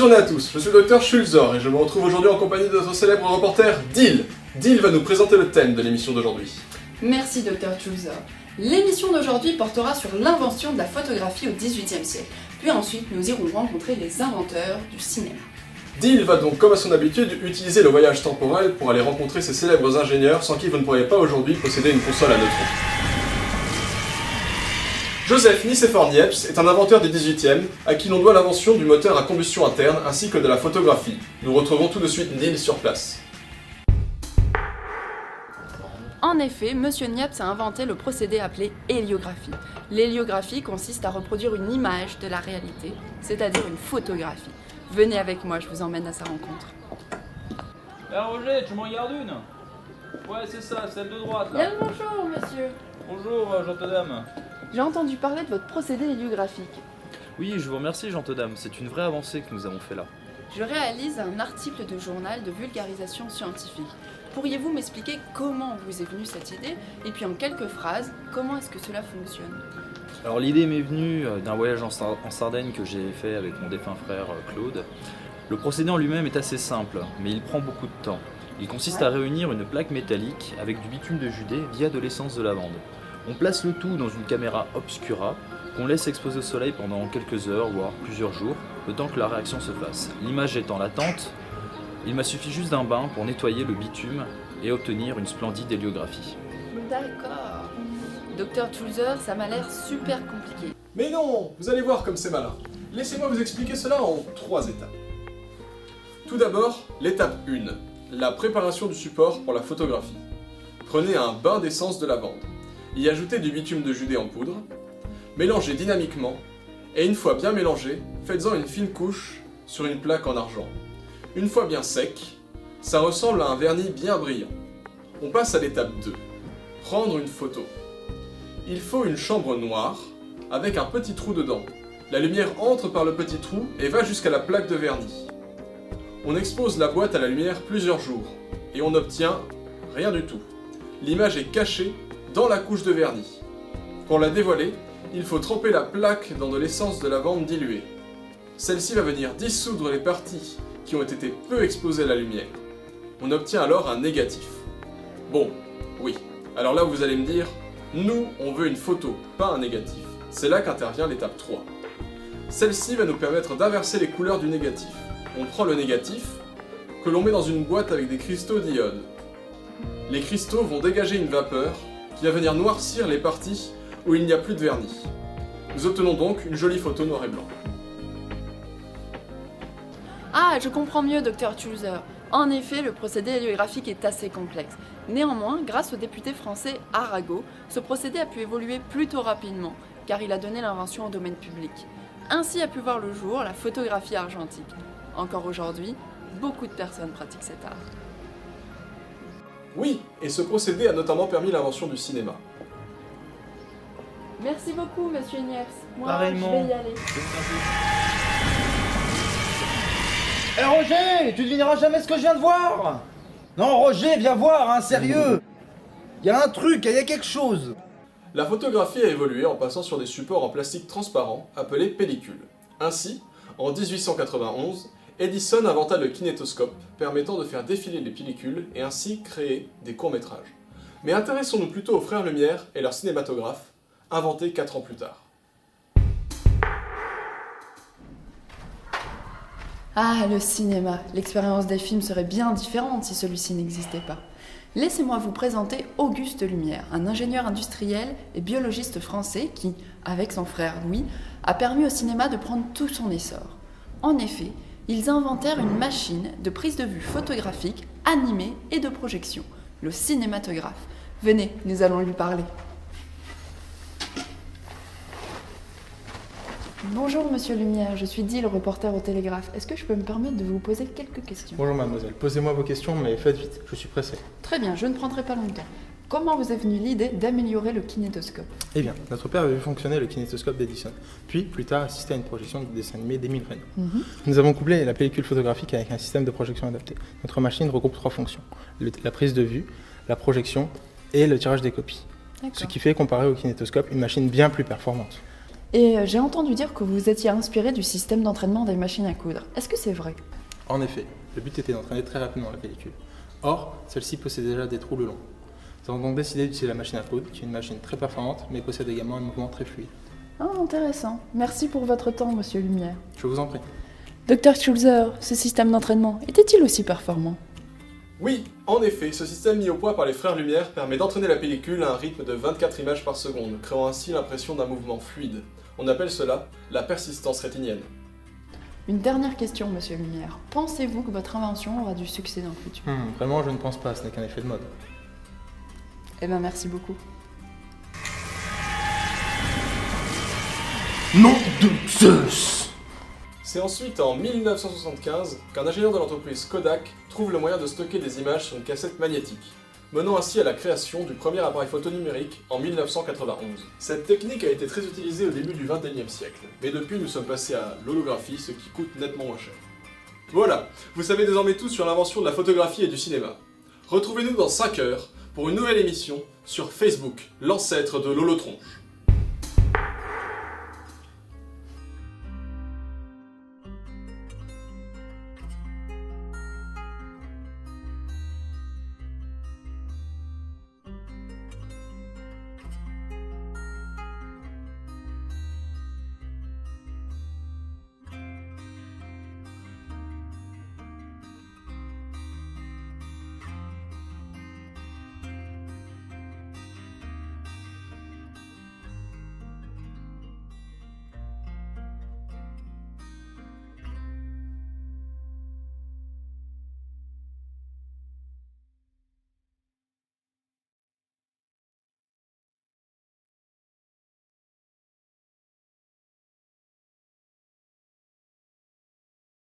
journée à tous, je suis le docteur Schulzer et je me retrouve aujourd'hui en compagnie de notre célèbre reporter Dil. Dil va nous présenter le thème de l'émission d'aujourd'hui. Merci Dr Schulzer. L'émission d'aujourd'hui portera sur l'invention de la photographie au XVIIIe siècle. Puis ensuite, nous irons rencontrer les inventeurs du cinéma. Dil va donc, comme à son habitude, utiliser le voyage temporel pour aller rencontrer ces célèbres ingénieurs sans qui vous ne pourriez pas aujourd'hui posséder une console à neutrons. Joseph Nicéphore Niepce est un inventeur du XVIIIe à qui l'on doit l'invention du moteur à combustion interne ainsi que de la photographie. Nous retrouvons tout de suite Dil sur place. En effet, M. Niepce a inventé le procédé appelé héliographie. L'héliographie consiste à reproduire une image de la réalité, c'est-à-dire une photographie. Venez avec moi, je vous emmène à sa rencontre. Roger, tu m'en gardes une? Ouais, c'est ça, celle de droite là. Bien le bonjour, monsieur. Bonjour, gentille-dame. J'ai entendu parler de votre procédé héliographique. Oui, je vous remercie, gentille-dame. C'est une vraie avancée que nous avons fait là. Je réalise un article de journal de vulgarisation scientifique. Pourriez-vous m'expliquer comment vous est venue cette idée? Et puis en quelques phrases, comment est-ce que cela fonctionne? Alors l'idée m'est venue d'un voyage en Sardaigne que j'ai fait avec mon défunt frère Claude. Le procédé en lui-même est assez simple, mais il prend beaucoup de temps. Il consiste à réunir une plaque métallique avec du bitume de Judée via de l'essence de lavande. On place le tout dans une caméra obscura qu'on laisse exposer au soleil pendant quelques heures, voire plusieurs jours, le temps que la réaction se fasse. L'image étant latente, il m'a suffi juste d'un bain pour nettoyer le bitume et obtenir une splendide héliographie. D'accord. Docteur Schulzer, ça m'a l'air super compliqué. Mais non, vous allez voir comme c'est malin. Laissez-moi vous expliquer cela en 3 étapes. Tout d'abord, l'étape 1, la préparation du support pour la photographie. Prenez un bain d'essence de lavande. Y ajoutez du bitume de Judée en poudre, mélangez dynamiquement, et une fois bien mélangé, faites-en une fine couche sur une plaque en argent. Une fois bien sec, ça ressemble à un vernis bien brillant. On passe à l'étape 2, prendre une photo. Il faut une chambre noire, avec un petit trou dedans. La lumière entre par le petit trou et va jusqu'à la plaque de vernis. On expose la boîte à la lumière plusieurs jours, et on n'obtient rien du tout. L'image est cachée dans la couche de vernis. Pour la dévoiler, il faut tremper la plaque dans de l'essence de lavande diluée. Celle-ci va venir dissoudre les parties qui ont été peu exposées à la lumière. On obtient alors un négatif. Bon, oui, alors là vous allez me dire, nous on veut une photo, pas un négatif. C'est là qu'intervient l'étape 3. Celle-ci va nous permettre d'inverser les couleurs du négatif. On prend le négatif, que l'on met dans une boîte avec des cristaux d'iode. Les cristaux vont dégager une vapeur qui va venir noircir les parties où il n'y a plus de vernis. Nous obtenons donc une jolie photo noir et blanc. Ah, je comprends mieux, Dr Schulzer. En effet, le procédé héliographique est assez complexe. Néanmoins, grâce au député français Arago, ce procédé a pu évoluer plutôt rapidement, car il a donné l'invention au domaine public. Ainsi a pu voir le jour la photographie argentique. Encore aujourd'hui, beaucoup de personnes pratiquent cet art. Oui, et ce procédé a notamment permis l'invention du cinéma. Merci beaucoup, monsieur Niepce. Moi, Pareillement. je vais y aller. Eh Roger, tu devineras jamais ce que je viens de voir. Non Roger, viens voir, hein, sérieux. Il y a un truc, il y a quelque chose. La photographie a évolué en passant sur des supports en plastique transparent appelés pellicules. Ainsi, en 1891, Edison inventa le kinétoscope, permettant de faire défiler les pellicules et ainsi créer des courts-métrages. Mais intéressons-nous plutôt aux frères Lumière et leur cinématographe, inventé 4 ans plus tard. Ah, le cinéma. L'expérience des films serait bien différente si celui-ci n'existait pas. Laissez-moi vous présenter Auguste Lumière, un ingénieur industriel et biologiste français qui, avec son frère Louis, a permis au cinéma de prendre tout son essor. En effet, ils inventèrent une machine de prise de vue photographique, animée et de projection, le cinématographe. Venez, nous allons lui parler. Bonjour Monsieur Lumière, je suis Dil, reporter au Télégraphe. Est-ce que je peux me permettre de vous poser quelques questions? Bonjour mademoiselle, posez-moi vos questions mais faites vite, je suis pressé. Très bien, je ne prendrai pas longtemps. Comment vous est venue l'idée d'améliorer le kinétoscope? Eh bien, notre père avait vu fonctionner le kinétoscope d'Edison, puis plus tard assisté à une projection du dessin animé d'Émile Reynaud. Nous avons couplé la pellicule photographique avec un système de projection adapté. Notre machine regroupe 3 fonctions, la prise de vue, la projection et le tirage des copies. Ce qui fait, comparé au kinétoscope, une machine bien plus performante. Et j'ai entendu dire que vous vous étiez inspiré du système d'entraînement des machines à coudre. Est-ce que c'est vrai? En effet, le but était d'entraîner très rapidement la pellicule. Or, celle-ci possède déjà des trous le long. Nous avons donc décidé d'utiliser la machine à coudre, qui est une machine très performante, mais possède également un mouvement très fluide. Ah, intéressant. Merci pour votre temps, Monsieur Lumière. Je vous en prie. Docteur Schulzer, ce système d'entraînement était-il aussi performant? Oui, en effet, ce système mis au point par les frères Lumière permet d'entraîner la pellicule à un rythme de 24 images par seconde, créant ainsi l'impression d'un mouvement fluide. On appelle cela la persistance rétinienne. Une dernière question, Monsieur Lumière. Pensez-vous que votre invention aura du succès dans le futur? Vraiment, je ne pense pas, ce n'est qu'un effet de mode. Eh bien, merci beaucoup. Nom de Zeus! C'est ensuite en 1975 qu'un ingénieur de l'entreprise Kodak trouve le moyen de stocker des images sur une cassette magnétique, menant ainsi à la création du premier appareil photo numérique en 1991. Cette technique a été très utilisée au début du XXIe siècle, mais depuis nous sommes passés à l'holographie, ce qui coûte nettement moins cher. Voilà, vous savez désormais tout sur l'invention de la photographie et du cinéma. Retrouvez-nous dans 5 heures pour une nouvelle émission sur Facebook, l'ancêtre de l'holotronche.